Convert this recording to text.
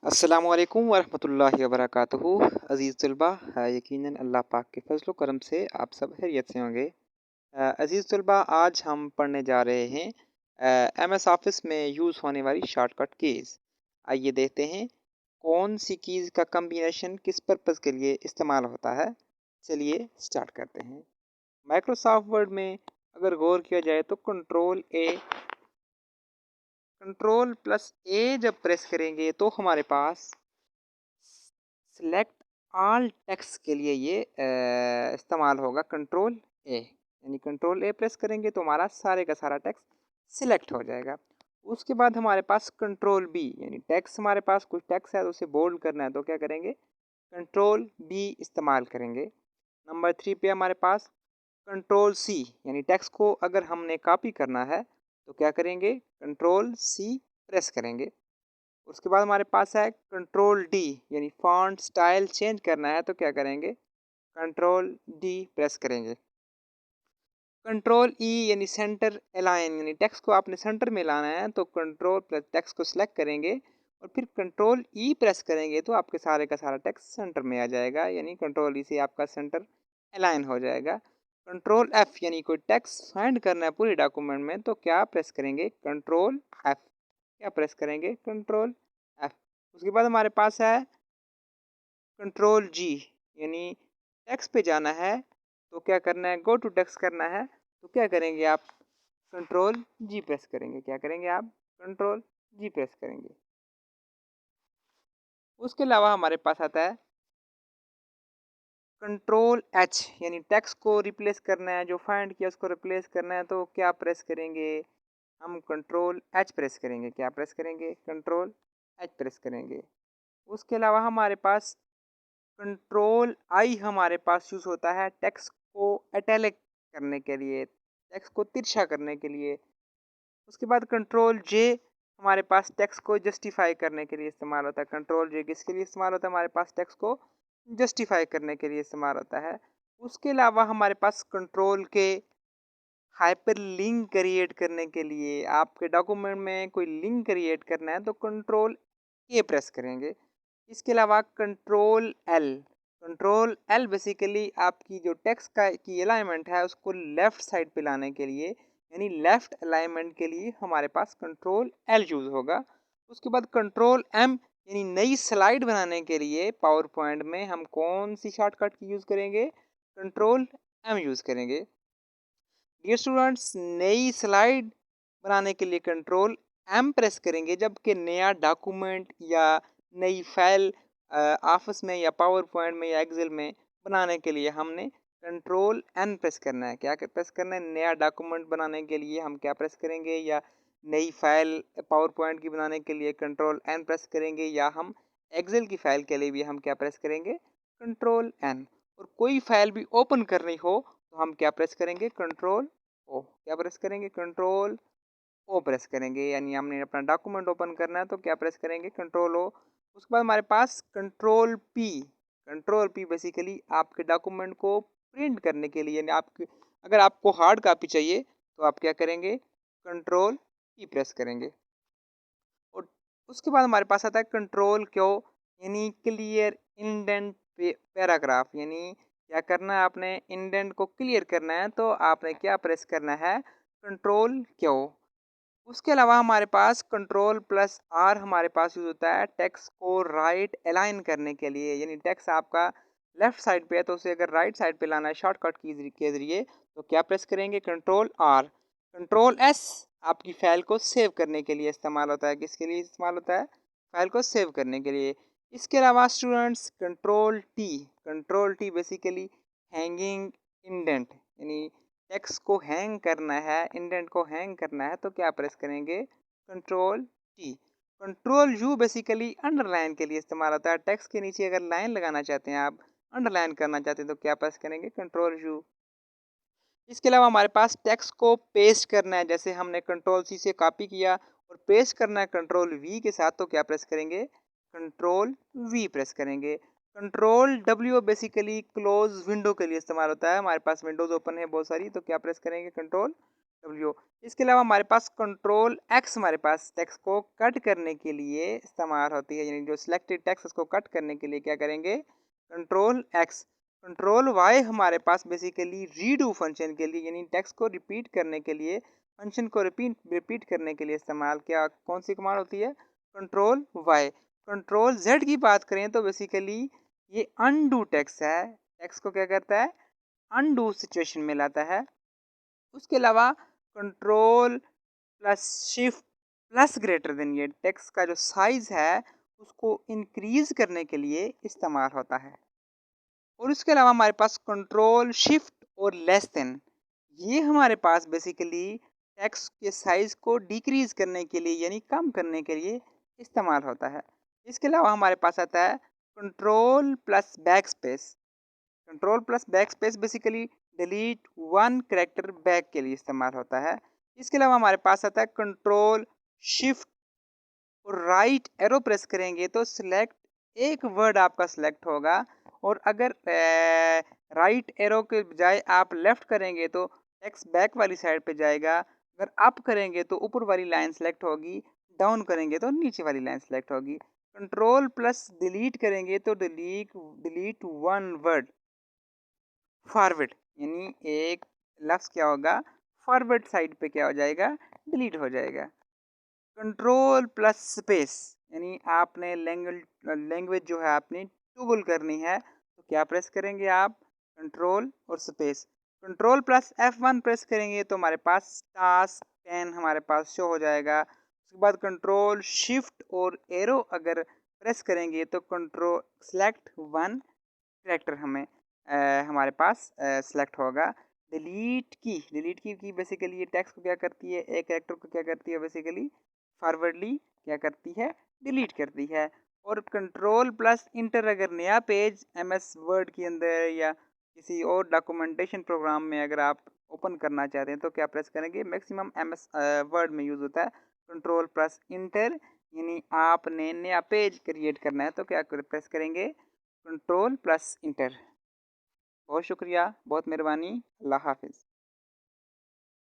अस्सलाम वालेकुम वरहमतुल्लाहि वबरकातुहू। अज़ीज़ तलबा, यकीनन अल्लाह पाक के फजल करम से आप सब खैरियत से होंगे। अज़ीज़ तलबा, आज हम पढ़ने जा रहे हैं एम एस ऑफिस में यूज़ होने वाली शॉर्टकट कीज़। आइए देखते हैं कौन सी कीज़ का कम्बिनेशन किस पर्पज़ के लिए इस्तेमाल होता है। चलिए स्टार्ट करते हैं। माइक्रोसॉफ्ट वर्ड में अगर गौर किया जाए तो कंट्रोल प्लस ए जब प्रेस करेंगे तो हमारे पास सिलेक्ट ऑल टेक्स्ट के लिए ये इस्तेमाल होगा कंट्रोल ए। यानी कंट्रोल ए प्रेस करेंगे तो हमारा सारे का सारा टेक्स्ट सिलेक्ट हो जाएगा। उसके बाद हमारे पास कंट्रोल बी, यानी टेक्स्ट हमारे पास कुछ टेक्स्ट है तो उसे बोल्ड करना है तो क्या करेंगे, कंट्रोल बी इस्तेमाल करेंगे। नंबर 3 पे हमारे पास कंट्रोल सी, यानी टेक्स्ट को अगर हमने कॉपी करना है तो क्या करेंगे, कंट्रोल सी प्रेस करेंगे। उसके बाद हमारे पास है कंट्रोल डी, यानी फॉन्ट स्टाइल चेंज करना है तो क्या करेंगे, कंट्रोल डी प्रेस करेंगे। कंट्रोल ई यानी सेंटर अलाइन, यानी टेक्स्ट को आपने सेंटर में लाना है तो कंट्रोल प्लस टेक्स्ट को सिलेक्ट करेंगे और फिर कंट्रोल ई प्रेस करेंगे तो आपके सारे का सारा टेक्स्ट सेंटर में आ जाएगा, यानी कंट्रोल ई से आपका सेंटर अलाइन हो जाएगा। कंट्रोल एफ, यानी कोई टेक्स्ट फाइंड करना है पूरे डॉक्यूमेंट में तो क्या प्रेस करेंगे, कंट्रोल एफ। क्या प्रेस करेंगे, कंट्रोल एफ। उसके बाद हमारे पास है कंट्रोल जी, यानी टेक्स्ट पे जाना है तो क्या करना है, गो टू टेक्स्ट करना है तो क्या करेंगे आप, कंट्रोल जी प्रेस करेंगे। क्या करेंगे आप, कंट्रोल जी प्रेस करेंगे। उसके अलावा हमारे पास आता है कंट्रोल एच, यानी टेक्स्ट को रिप्लेस करना है, जो फाइंड किया उसको रिप्लेस करना है तो क्या प्रेस करेंगे, हम कंट्रोल एच प्रेस करेंगे। क्या प्रेस करेंगे, कंट्रोल एच प्रेस करेंगे। उसके अलावा हमारे पास कंट्रोल आई हमारे पास यूज़ होता है टेक्स्ट को इटैलिक करने के लिए, टेक्स्ट को तिरछा करने के लिए। उसके बाद कंट्रोल जे हमारे पास टेक्स्ट को जस्टिफाई करने के लिए इस्तेमाल होता है। कंट्रोल जे किसके लिए इस्तेमाल होता है, हमारे पास टेक्स्ट को जस्टिफाई करने के लिए इस्तेमाल होता है। उसके अलावा हमारे पास कंट्रोल के हाइपर लिंक क्रिएट करने के लिए, आपके डॉक्यूमेंट में कोई लिंक क्रिएट करना है तो कंट्रोल ए प्रेस करेंगे। इसके अलावा कंट्रोल एल बेसिकली आपकी जो टेक्स्ट का की अलाइनमेंट है उसको लेफ़्ट साइड पे लाने के लिए, यानी लेफ़्ट अलाइनमेंट के लिए हमारे पास कंट्रोल एल यूज़ होगा। उसके बाद कंट्रोल एम, यानी नई स्लाइड बनाने के लिए पावर पॉइंट में हम कौन सी शॉर्टकट की यूज़ करेंगे, कंट्रोल एम यूज़ करेंगे। डियर स्टूडेंट्स, नई स्लाइड बनाने के लिए कंट्रोल एम प्रेस करेंगे, जबकि नया डॉक्यूमेंट या नई फाइल ऑफिस में या पावर पॉइंट में या एक्सेल में बनाने के लिए हमने कंट्रोल एन प्रेस करना है। क्या प्रेस करना है, नया डॉक्यूमेंट बनाने के लिए हम क्या प्रेस करेंगे, या नई फाइल पावर पॉइंट की बनाने के लिए कंट्रोल एन प्रेस करेंगे, या हम एक्सेल की फ़ाइल के लिए भी हम क्या प्रेस करेंगे, कंट्रोल एन। और कोई फाइल भी ओपन करनी हो तो हम क्या प्रेस करेंगे, कंट्रोल ओ। क्या प्रेस करेंगे, कंट्रोल ओ प्रेस करेंगे, यानी हमने अपना डॉक्यूमेंट ओपन करना है तो क्या प्रेस करेंगे, कंट्रोल ओ। उसके बाद हमारे पास कंट्रोल पी बेसिकली आपके डॉक्यूमेंट को प्रिंट करने के लिए, यानी आपके अगर आपको हार्ड कॉपी चाहिए तो आप क्या करेंगे, कंट्रोल पी प्रेस करेंगे। और उसके बाद हमारे पास आता है कंट्रोल क्यों, यानी क्लियर इंडेंट पैराग्राफ, यानी क्या करना है, आपने इंडेंट को क्लियर करना है तो आपने क्या प्रेस करना है, कंट्रोल क्यों। उसके अलावा हमारे पास कंट्रोल प्लस आर हमारे पास यूज होता है टेक्स्ट को राइट अलाइन करने के लिए, यानी टेक्स्ट आपका लेफ्ट साइड पे है तो उसे अगर राइट साइड पे लाना है शॉर्टकट की के जरिए तो क्या प्रेस करेंगे, कंट्रोल आर। कंट्रोल एस आपकी फाइल को सेव करने के लिए इस्तेमाल होता है। किसके लिए इस्तेमाल होता है, फाइल को सेव करने के लिए। इसके अलावा students control T basically hanging indent, यानी टेक्स्ट को हैंग करना है, इंडेंट को हैंग करना है तो क्या प्रेस करेंगे, control T. Control you basically underline के लिए इस्तेमाल होता है। टेक्स्ट के नीचे अगर लाइन लगाना चाहते हैं आप, अंडरलाइन करना चाहते हैं तो क्या प्रेस करेंगे, कंट्रोल यू। इसके अलावा हमारे पास टेक्स्ट को पेस्ट करना है, जैसे हमने कंट्रोल सी से कॉपी किया और पेस्ट करना है कंट्रोल वी के साथ तो क्या प्रेस करेंगे, कंट्रोल वी प्रेस करेंगे। Control W basically close window के लिए इस्तेमाल होता है। हमारे पास विंडोज ओपन है बहुत सारी तो क्या प्रेस करेंगे, कंट्रोल W। इसके अलावा हमारे पास कंट्रोल X हमारे पास टेक्स्ट को कट करने के लिए इस्तेमाल होती है, यानी जो सिलेक्टेड टेक्स्ट उसको कट करने के लिए क्या करेंगे, कंट्रोल X। कंट्रोल Y हमारे पास बेसिकली रीडू फंक्शन के लिए, यानी टेक्स्ट को रिपीट करने के लिए, फंक्शन को रिपीट करने के लिए इस्तेमाल क्या कौन सी कमांड होती है, कंट्रोल Y। कंट्रोल Z की बात करें तो बेसिकली ये अनडू टेक्स्ट है, टेक्स्ट को क्या करता है, अनडू सिचुएशन में लाता है। उसके अलावा control plus shift plus greater than, ये टेक्स्ट का जो साइज है उसको इंक्रीज करने के लिए इस्तेमाल होता है। और उसके अलावा हमारे पास कंट्रोल शिफ्ट और लेस देन, ये हमारे पास बेसिकली टेक्स्ट के साइज को डिक्रीज करने के लिए यानी कम करने के लिए इस्तेमाल होता है। इसके अलावा हमारे पास आता है control plus back space. Control plus back space basically delete one character back के लिए इस्तेमाल होता है। इसके अलावा हमारे पास आता है कंट्रोल शिफ्ट और राइट एरो प्रेस करेंगे तो सिलेक्ट एक वर्ड आपका सिलेक्ट होगा, और अगर राइट एरो के बजाय आप लेफ्ट करेंगे तो टेक्स्ट बैक वाली साइड पे जाएगा, अगर अप करेंगे तो ऊपर वाली लाइन सेलेक्ट होगी, डाउन करेंगे तो नीचे वाली लाइन सेलेक्ट होगी। कंट्रोल प्लस डिलीट करेंगे तो डिलीट वन वर्ड फॉरवर्ड, यानी एक लफ्ज़ क्या होगा, फॉरवर्ड साइड पे क्या हो जाएगा, डिलीट हो जाएगा। कंट्रोल प्लस स्पेस, यानी आपने लैंग्वेज जो है आपने टूगल करनी है तो क्या प्रेस करेंगे आप, कंट्रोल और space. Control plus F1 press करेंगे तो हमारे पास टास्क 10 हमारे पास शो हो जाएगा। उसके बाद कंट्रोल शिफ्ट और एरो अगर प्रेस करेंगे तो कंट्रोल सेलेक्ट वन कैरेक्टर हमारे पास सेलेक्ट होगा। डिलीट की बेसिकली ये टेक्स्ट को क्या करती है, एक कैरेक्टर को क्या करती है, बेसिकली फॉरवर्डली क्या करती है, डिलीट करती है। और कंट्रोल प्लस इंटर अगर नया पेज MS वर्ड के अंदर या किसी और डॉक्यूमेंटेशन प्रोग्राम में अगर आप ओपन करना चाहते हैं तो क्या प्रेस करेंगे, मैक्सिमम MS वर्ड में यूज़ होता है कंट्रोल प्लस इंटर, यानी आपने नया पेज क्रिएट करना है तो क्या प्रेस करेंगे, कंट्रोल प्लस इंटर। बहुत शुक्रिया, बहुत मेहरबानी, अल्लाह हाफिज़।